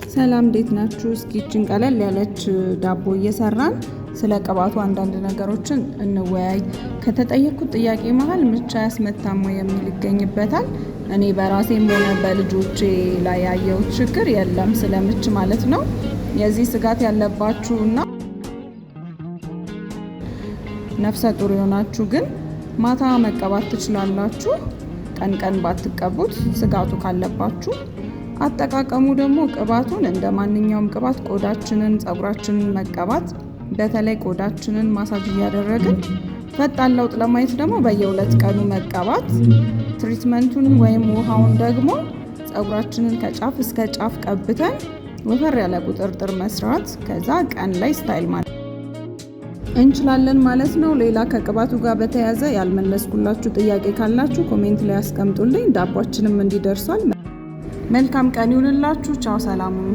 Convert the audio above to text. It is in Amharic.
ሰላም እንዴት ናችሁ? እስኪ እቺን ቀለል ያለች ዳቦ እየሰራን ስለ ቅባቱ አንዳንድ ነገሮችን እንወያይ። ከተጠየቅኩት ጥያቄ መሃል ምች አያስመታም ወይ የሚል ይገኝበታል። እኔ በራሴም ሆነ በልጆቼ ላይ ያየሁት ችግር የለም ስለ ምች ማለት ነው። የዚህ ስጋት ያለባችሁና ነፍሰ ጡር የሆናችሁ ግን ማታ መቀባት ትችላላችሁ። ቀን ቀን ባትቀቡት ስጋቱ ካለባችሁ። አጠቃቀሙ ደግሞ ቅባቱን እንደ ማንኛውም ቅባት ቆዳችንን፣ ፀጉራችንን መቀባት፣ በተለይ ቆዳችንን ማሳጅ እያደረግን ፈጣን ለውጥ ለማየት ደግሞ በየ2 ቀኑ መቀባት። ትሪትመንቱን ወይም ውሃውን ደግሞ ፀጉራችንን ከጫፍ እስከ ጫፍ ቀብተን ወፈር ያለ ቁጥርጥር መስራት፣ ከዛ ቀን ላይ ስታይል ማለት እንችላለን ማለት ነው። ሌላ ከቅባቱ ጋር በተያያዘ ያልመለስኩላችሁ ጥያቄ ካላችሁ ኮሜንት ላይ አስቀምጡልኝ። ዳቧችንም እንዲደርሷል። መልካም ቀን ይሁንላችሁ። ቻው፣ ሰላም ሁኑ።